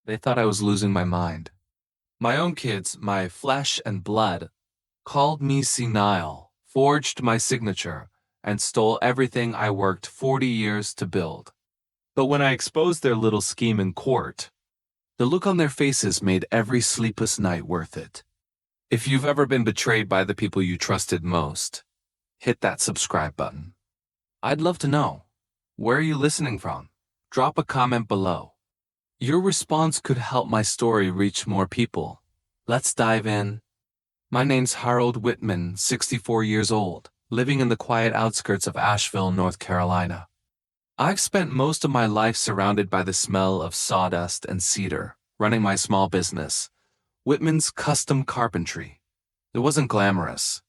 They thought I was losing my mind. My own kids, my flesh and blood, called me senile, forged my signature, and stole everything I worked 40 years to build. But when I exposed their little scheme in court, the look on their faces made every sleepless night worth it. If you've ever been betrayed by the people you trusted most, hit that subscribe button. I'd love to know. Where are you listening from? Drop a comment below. Your response could help my story reach more people. Let's dive in. My name's Harold Whitman, 64 years old, living in the quiet outskirts of Asheville, North Carolina. I've spent most of my life surrounded by the smell of sawdust and cedar, running my small business, Whitman's Custom Carpentry. It wasn't glamorous.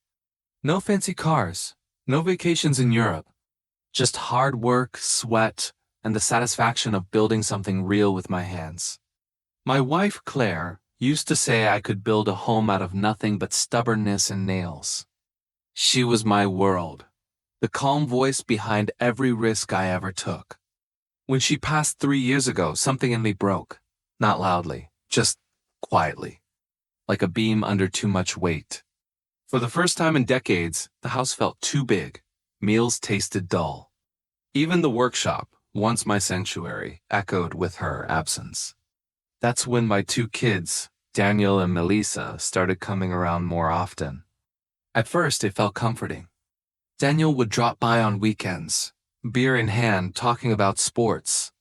No fancy cars, no vacations in Europe. Just hard work, sweat, and the satisfaction of building something real with my hands. My wife, Claire, used to say I could build a home out of nothing but stubbornness and nails. She was my world, the calm voice behind every risk I ever took. When she passed 3 years ago, something in me broke. Not loudly, just quietly, like a beam under too much weight. For the first time in decades, the house felt too big. Meals tasted dull. Even the workshop, once my sanctuary, echoed with her absence. That's when my 2 kids, Daniel and Melissa, started coming around more often. At first, it felt comforting. Daniel would drop by on weekends, beer in hand, talking about sports.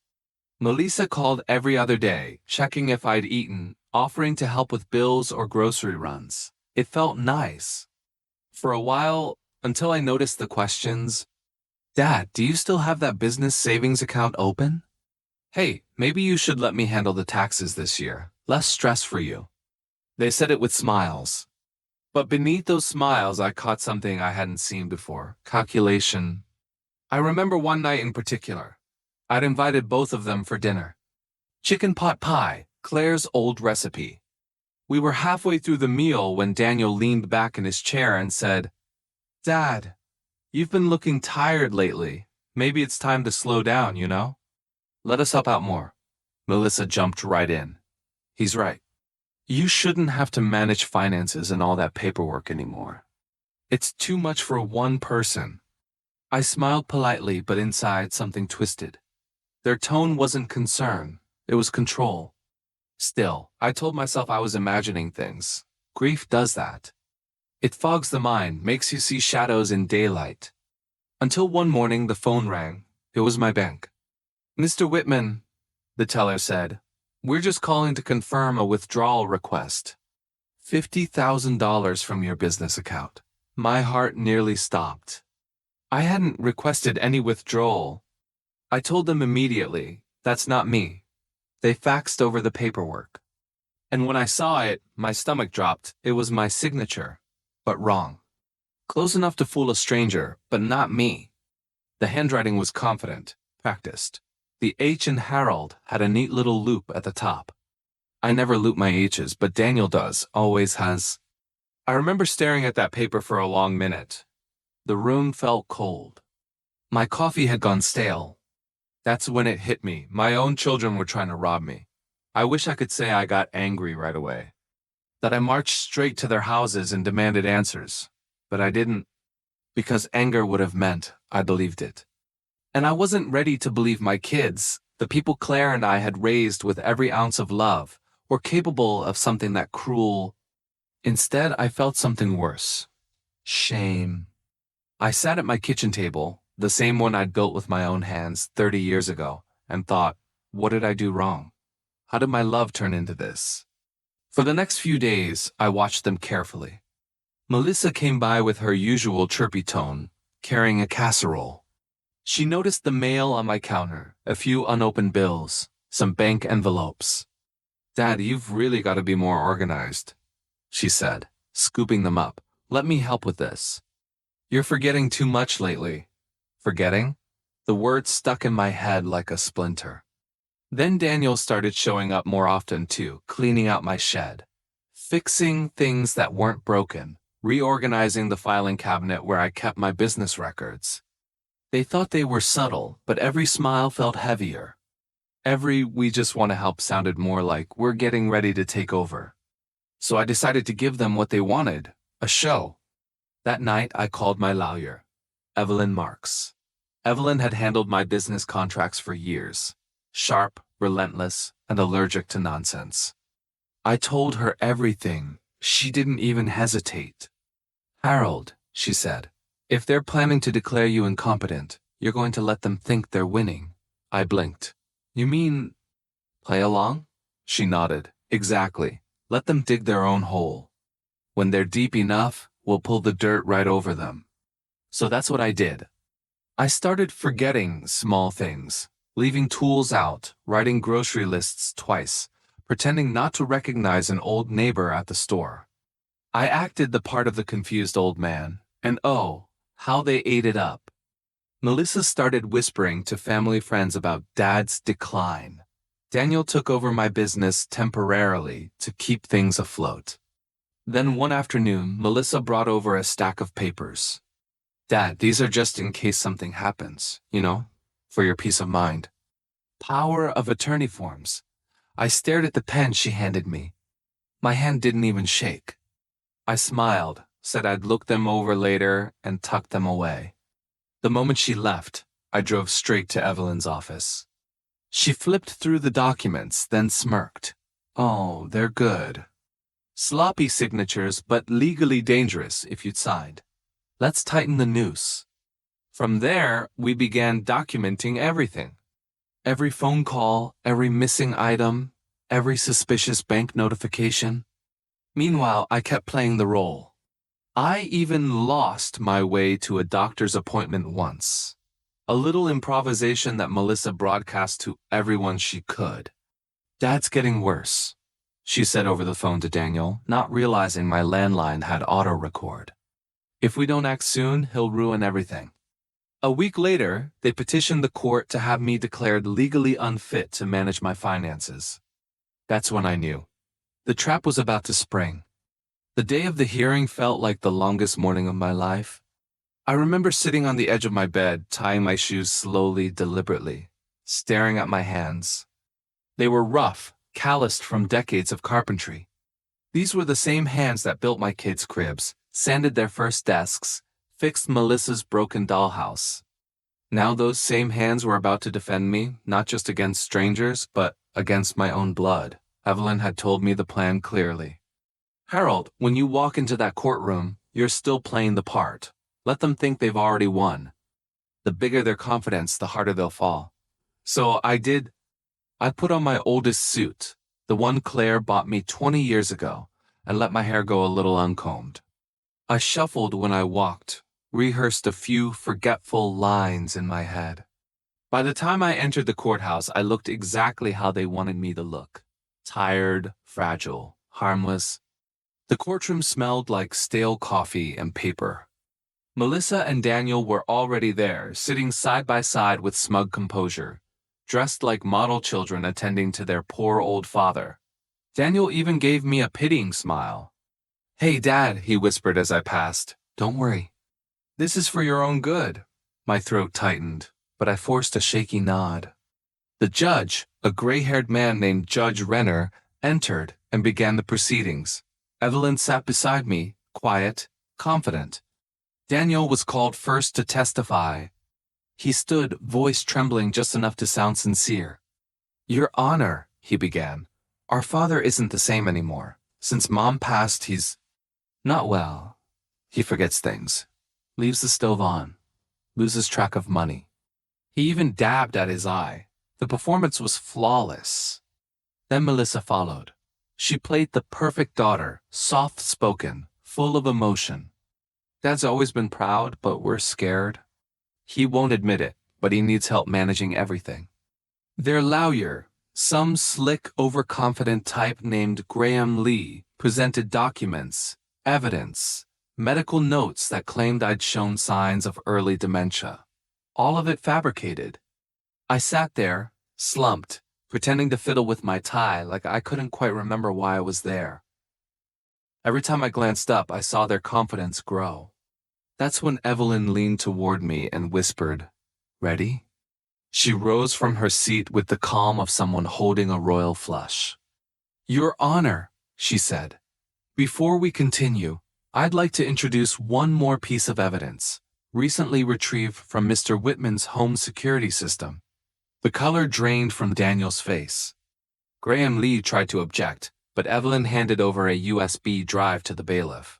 Melissa called every other day, checking if I'd eaten, offering to help with bills or grocery runs. It felt nice. For a while, until I noticed the questions. Dad, do you still have that business savings account open? Hey, maybe you should let me handle the taxes this year. Less stress for you. They said it with smiles. But beneath those smiles, I caught something I hadn't seen before. Calculation. I remember one night in particular. I'd invited both of them for dinner. Chicken pot pie, Claire's old recipe. We were halfway through the meal when Daniel leaned back in his chair and said, Dad, you've been looking tired lately. Maybe it's time to slow down, you know? Let us help out more. Melissa jumped right in. He's right. You shouldn't have to manage finances and all that paperwork anymore. It's too much for one person. I smiled politely, but inside something twisted. Their tone wasn't concern, it was control. Still, I told myself I was imagining things. Grief does that. It fogs the mind, makes you see shadows in daylight. Until one morning the phone rang. It was my bank. Mr. Whitman, the teller said, we're just calling to confirm a withdrawal request. $50,000 from your business account. My heart nearly stopped. I hadn't requested any withdrawal. I told them immediately, that's not me. They faxed over the paperwork. And when I saw it, my stomach dropped. It was my signature, but wrong. Close enough to fool a stranger, but not me. The handwriting was confident, practiced. The H in Harold had a neat little loop at the top. I never loop my H's, but Daniel does, always has. I remember staring at that paper for a long minute. The room felt cold. My coffee had gone stale. That's when it hit me. My own children were trying to rob me. I wish I could say I got angry right away. That I marched straight to their houses and demanded answers. But I didn't. Because anger would have meant I believed it. And I wasn't ready to believe my kids, the people Claire and I had raised with every ounce of love, were capable of something that cruel. Instead, I felt something worse. Shame. I sat at my kitchen table, the same one I'd built with my own hands 30 years ago, and thought, what did I do wrong? How did my love turn into this? For the next few days, I watched them carefully. Melissa came by with her usual chirpy tone, carrying a casserole. She noticed the mail on my counter, a few unopened bills, some bank envelopes. Dad, you've really got to be more organized, she said, scooping them up. Let me help with this. You're forgetting too much lately. Forgetting? The word stuck in my head like a splinter. Then Daniel started showing up more often too, cleaning out my shed, fixing things that weren't broken, reorganizing the filing cabinet where I kept my business records. They thought they were subtle, but every smile felt heavier. We just want to help sounded more like we're getting ready to take over. So I decided to give them what they wanted, a show. That night, I called my lawyer, Evelyn Marks. Evelyn had handled my business contracts for years, sharp, relentless, and allergic to nonsense. I told her everything. She didn't even hesitate. Harold, she said, if they're planning to declare you incompetent, you're going to let them think they're winning. I blinked. You mean, play along? She nodded. Exactly. Let them dig their own hole. When they're deep enough, we'll pull the dirt right over them. So that's what I did. I started forgetting small things, leaving tools out, writing grocery lists twice, pretending not to recognize an old neighbor at the store. I acted the part of the confused old man, and oh, how they ate it up. Melissa started whispering to family friends about Dad's decline. Daniel took over my business temporarily to keep things afloat. Then one afternoon, Melissa brought over a stack of papers. Dad, these are just in case something happens, for your peace of mind. Power of attorney forms. I stared at the pen she handed me. My hand didn't even shake. I smiled, said I'd look them over later, and tucked them away. The moment she left, I drove straight to Evelyn's office. She flipped through the documents, then smirked. Oh, they're good. Sloppy signatures, but legally dangerous if you'd signed. Let's tighten the noose. From there, we began documenting everything. Every phone call, every missing item, every suspicious bank notification. Meanwhile, I kept playing the role. I even lost my way to a doctor's appointment once. A little improvisation that Melissa broadcast to everyone she could. Dad's getting worse, she said over the phone to Daniel, not realizing my landline had auto-record. If we don't act soon, he'll ruin everything. A week later, they petitioned the court to have me declared legally unfit to manage my finances. That's when I knew. The trap was about to spring. The day of the hearing felt like the longest morning of my life. I remember sitting on the edge of my bed, tying my shoes slowly, deliberately, staring at my hands. They were rough, calloused from decades of carpentry. These were the same hands that built my kids' cribs, sanded their first desks, fixed Melissa's broken dollhouse. Now those same hands were about to defend me, not just against strangers, but against my own blood. Evelyn had told me the plan clearly. Harold, when you walk into that courtroom, you're still playing the part. Let them think they've already won. The bigger their confidence, the harder they'll fall. So I did. I put on my oldest suit, the one Claire bought me 20 years ago, and let my hair go a little uncombed. I shuffled when I walked, rehearsed a few forgetful lines in my head. By the time I entered the courthouse, I looked exactly how they wanted me to look. Tired, fragile, harmless. The courtroom smelled like stale coffee and paper. Melissa and Daniel were already there, sitting side by side with smug composure, dressed like model children attending to their poor old father. Daniel even gave me a pitying smile. Hey, Dad, he whispered as I passed. Don't worry. This is for your own good. My throat tightened, but I forced a shaky nod. The judge, a gray-haired man named Judge Renner, entered and began the proceedings. Evelyn sat beside me, quiet, confident. Daniel was called first to testify. He stood, voice trembling just enough to sound sincere. Your Honor, he began, our father isn't the same anymore. Since Mom passed, he's not well. He forgets things, leaves the stove on, loses track of money. He even dabbed at his eye. The performance was flawless. Then Melissa followed. She played the perfect daughter, soft-spoken, full of emotion. Dad's always been proud, but we're scared. He won't admit it, but he needs help managing everything. Their lawyer, some slick, overconfident type named Graham Lee, presented documents, evidence, medical notes that claimed I'd shown signs of early dementia. All of it fabricated. I sat there, slumped, pretending to fiddle with my tie like I couldn't quite remember why I was there. Every time I glanced up, I saw their confidence grow. That's when Evelyn leaned toward me and whispered, Ready? She rose from her seat with the calm of someone holding a royal flush. "Your Honor," she said, "before we continue, I'd like to introduce one more piece of evidence, recently retrieved from Mr. Whitman's home security system." The color drained from Daniel's face. Graham Lee tried to object, but Evelyn handed over a USB drive to the bailiff.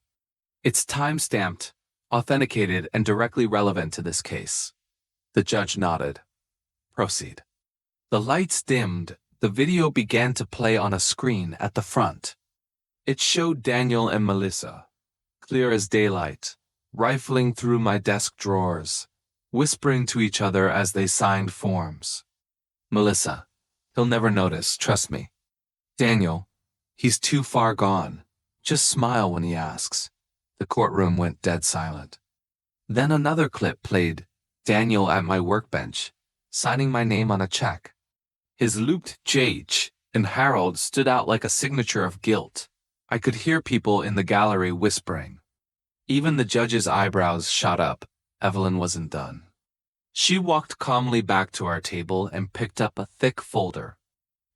"It's time-stamped, authenticated, and directly relevant to this case." The judge nodded. "Proceed." The lights dimmed. The video began to play on a screen at the front. It showed Daniel and Melissa, clear as daylight, rifling through my desk drawers, whispering to each other as they signed forms. Melissa: "He'll never notice, trust me." Daniel: "He's too far gone. Just smile when he asks." The courtroom went dead silent. Then another clip played, Daniel at my workbench, signing my name on a check. His looped JH and Harold stood out like a signature of guilt. I could hear people in the gallery whispering. Even the judge's eyebrows shot up. Evelyn wasn't done. She walked calmly back to our table and picked up a thick folder.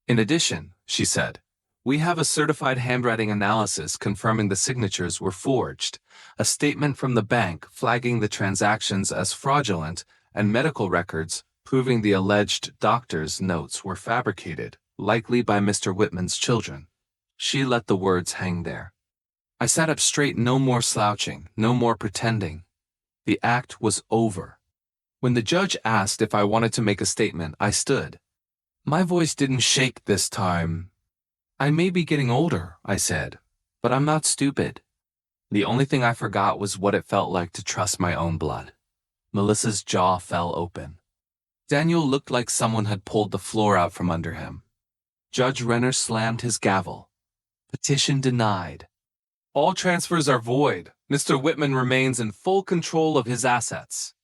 "In addition," she said, "we have a certified handwriting analysis confirming the signatures were forged, a statement from the bank flagging the transactions as fraudulent, and medical records proving the alleged doctor's notes were fabricated, likely by Mr. Whitman's children." She let the words hang there. I sat up straight, no more slouching, no more pretending. The act was over. When the judge asked if I wanted to make a statement, I stood. My voice didn't shake this time. "I may be getting older," I said, "but I'm not stupid." The only thing I forgot was what it felt like to trust my own blood. Melissa's jaw fell open. Daniel looked like someone had pulled the floor out from under him. Judge Renner slammed his gavel. "Petition denied. All transfers are void. Mr. Whitman remains in full control of his assets."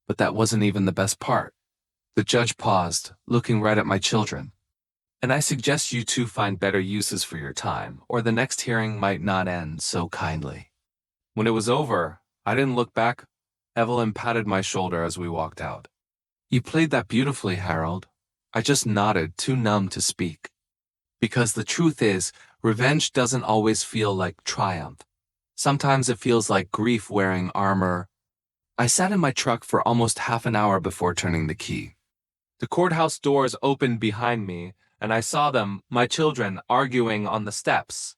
But that wasn't even the best part. The judge paused, looking right at my children. "And I suggest you two find better uses for your time, or the next hearing might not end so kindly." When it was over, I didn't look back. Evelyn patted my shoulder as we walked out. "You played that beautifully, Harold." I just nodded, too numb to speak. Because the truth is, revenge doesn't always feel like triumph. Sometimes it feels like grief wearing armor. I sat in my truck for almost half an hour before turning the key. The courthouse doors opened behind me, and I saw them, my children, arguing on the steps.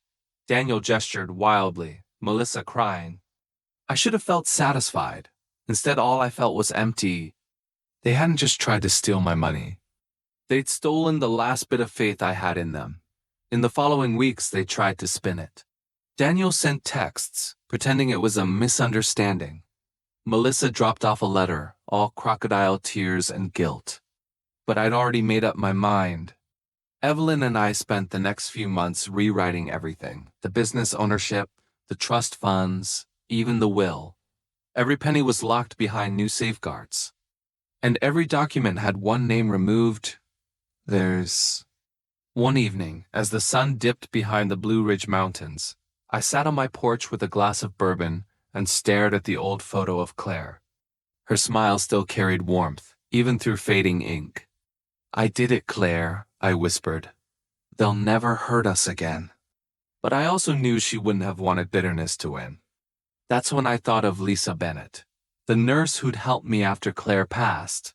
Daniel gestured wildly, Melissa crying. I should have felt satisfied. Instead, all I felt was empty. They hadn't just tried to steal my money. They'd stolen the last bit of faith I had in them. In the following weeks, they tried to spin it. Daniel sent texts, pretending it was a misunderstanding. Melissa dropped off a letter, all crocodile tears and guilt. But I'd already made up my mind. Evelyn and I spent the next few months rewriting everything. The business ownership, the trust funds, even the will. Every penny was locked behind new safeguards. And every document had one name removed. One evening, as the sun dipped behind the Blue Ridge Mountains, I sat on my porch with a glass of bourbon and stared at the old photo of Claire. Her smile still carried warmth, even through fading ink. "I did it, Claire," I whispered. "They'll never hurt us again." But I also knew she wouldn't have wanted bitterness to win. That's when I thought of Lisa Bennett, the nurse who'd helped me after Claire passed.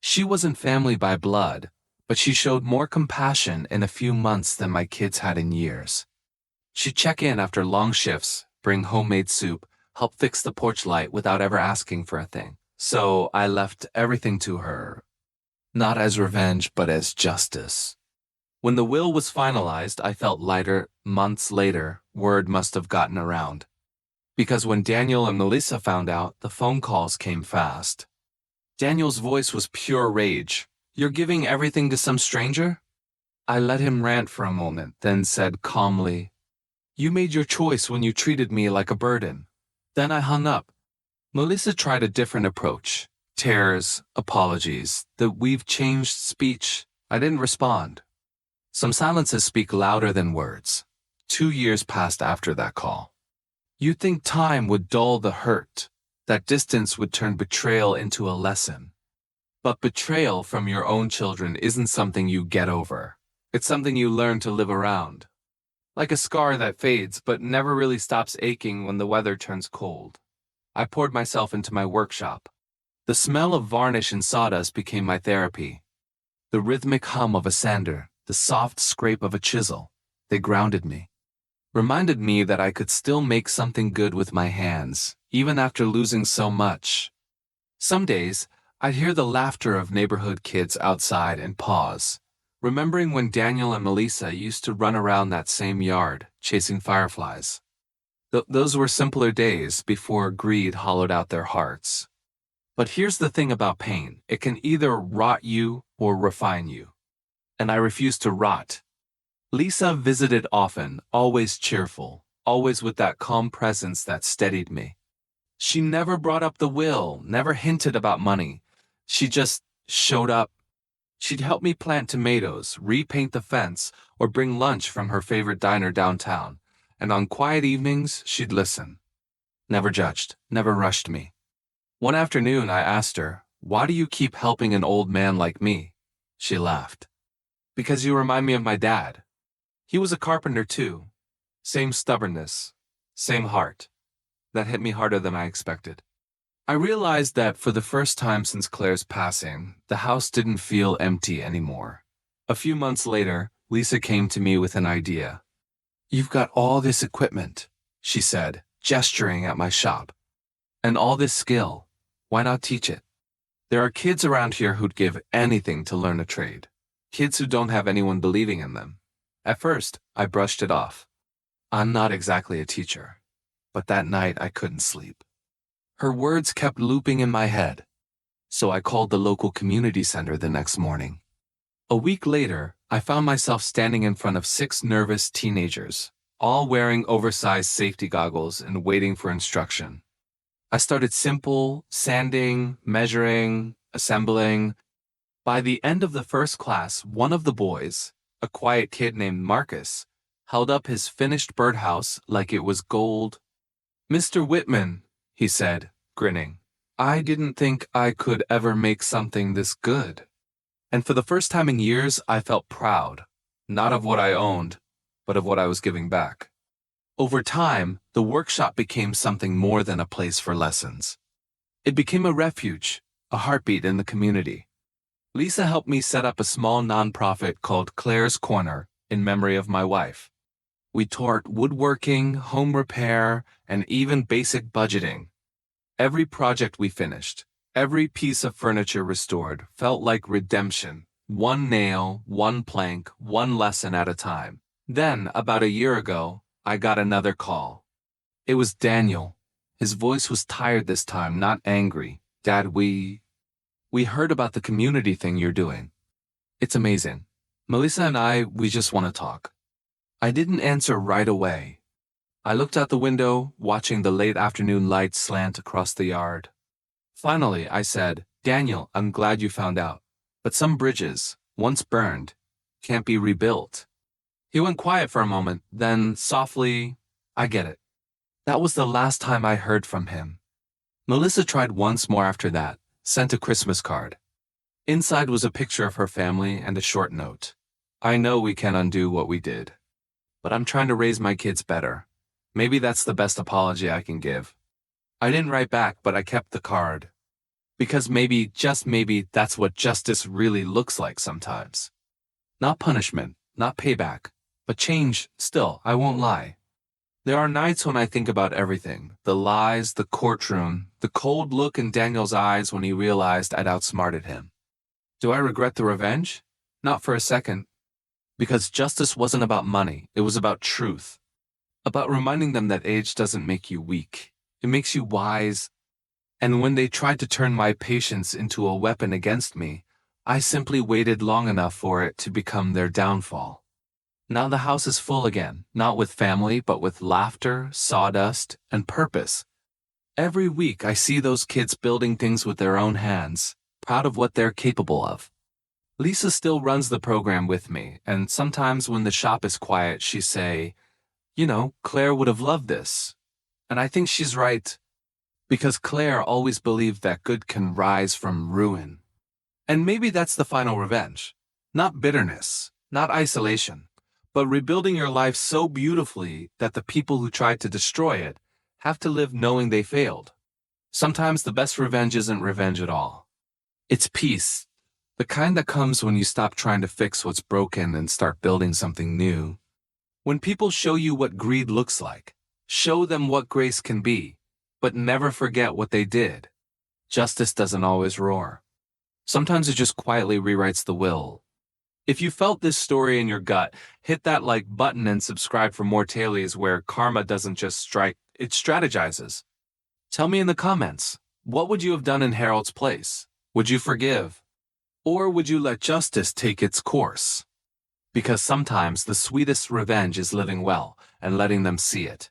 She wasn't family by blood, but she showed more compassion in a few months than my kids had in years. She'd check in after long shifts, bring homemade soup, help fix the porch light without ever asking for a thing. So I left everything to her, not as revenge, but as justice. When the will was finalized, I felt lighter. Months later, word must have gotten around. Because when Daniel and Melissa found out, the phone calls came fast. Daniel's voice was pure rage. "You're giving everything to some stranger?" I let him rant for a moment, then said calmly, "You made your choice when you treated me like a burden." Then I hung up. Melissa tried a different approach. Tears, apologies, that we've changed speech. I didn't respond. Some silences speak louder than words. 2 years passed after that call. You'd think time would dull the hurt, that distance would turn betrayal into a lesson. But betrayal from your own children isn't something you get over. It's something you learn to live around. Like a scar that fades but never really stops aching when the weather turns cold. I poured myself into my workshop. The smell of varnish and sawdust became my therapy. The rhythmic hum of a sander, the soft scrape of a chisel, they grounded me. Reminded me that I could still make something good with my hands, even after losing so much. Some days, I'd hear the laughter of neighborhood kids outside and pause, remembering when Daniel and Melissa used to run around that same yard, chasing fireflies. Those were simpler days before greed hollowed out their hearts. But here's the thing about pain. It can either rot you or refine you. And I refused to rot. Lisa visited often, always cheerful, always with that calm presence that steadied me. She never brought up the will, never hinted about money. She just showed up. She'd help me plant tomatoes, repaint the fence, or bring lunch from her favorite diner downtown. And on quiet evenings, she'd listen. Never judged, never rushed me. One afternoon, I asked her, "Why do you keep helping an old man like me?" She laughed. "Because you remind me of my dad. He was a carpenter too. Same stubbornness, same heart." That hit me harder than I expected. I realized that for the first time since Claire's passing, the house didn't feel empty anymore. A few months later, Lisa came to me with an idea. "You've got all this equipment," she said, gesturing at my shop. "And all this skill. Why not teach it? There are kids around here who'd give anything to learn a trade. Kids who don't have anyone believing in them." At first, I brushed it off. I'm not exactly a teacher. But that night, I couldn't sleep. Her words kept looping in my head. So I called the local community center the next morning. A week later, I found myself standing in front of 6 nervous teenagers, all wearing oversized safety goggles and waiting for instruction. I started simple, sanding, measuring, assembling. By the end of the first class, one of the boys, a quiet kid named Marcus, held up his finished birdhouse like it was gold. "Mr. Whitman," he said, grinning, "I didn't think I could ever make something this good." And for the first time in years, I felt proud, not of what I owned, but of what I was giving back. Over time, the workshop became something more than a place for lessons. It became a refuge, a heartbeat in the community. Lisa helped me set up a small nonprofit called Claire's Corner in memory of my wife. We taught woodworking, home repair, and even basic budgeting. Every project we finished, every piece of furniture restored felt like redemption. One nail, one plank, one lesson at a time. Then, about a year ago, I got another call. It was Daniel. His voice was tired this time, not angry. "Dad, we heard about the community thing you're doing. It's amazing. Melissa and we just want to talk." I didn't answer right away. I looked out the window, watching the late afternoon light slant across the yard. Finally, I said, "Daniel, I'm glad you found out. But some bridges, once burned, can't be rebuilt." He went quiet for a moment, then softly, "I get it." That was the last time I heard from him. Melissa tried once more after that, sent a Christmas card. Inside was a picture of her family and a short note. "I know we can't undo what we did, but I'm trying to raise my kids better. Maybe that's the best apology I can give." I didn't write back, but I kept the card. Because maybe, just maybe, that's what justice really looks like sometimes. Not punishment, not payback, but change. Still, I won't lie. There are nights when I think about everything, the lies, the courtroom, the cold look in Daniel's eyes when he realized I'd outsmarted him. Do I regret the revenge? Not for a second. Because justice wasn't about money, it was about truth. About reminding them that age doesn't make you weak. It makes you wise. And when they tried to turn my patience into a weapon against me, I simply waited long enough for it to become their downfall. Now the house is full again, not with family, but with laughter, sawdust, and purpose. Every week I see those kids building things with their own hands, proud of what they're capable of. Lisa still runs the program with me, and sometimes when the shop is quiet, she say, "Claire would have loved this." And I think she's right, because Claire always believed that good can rise from ruin. And maybe that's the final revenge. Not bitterness, not isolation, but rebuilding your life so beautifully that the people who tried to destroy it have to live knowing they failed. Sometimes the best revenge isn't revenge at all. It's peace, the kind that comes when you stop trying to fix what's broken and start building something new. When people show you what greed looks like, show them what grace can be, but never forget what they did. Justice doesn't always roar. Sometimes it just quietly rewrites the will. If you felt this story in your gut, hit that like button and subscribe for more tales where karma doesn't just strike, it strategizes. Tell me in the comments, what would you have done in Harold's place? Would you forgive? Or would you let justice take its course? Because sometimes the sweetest revenge is living well and letting them see it.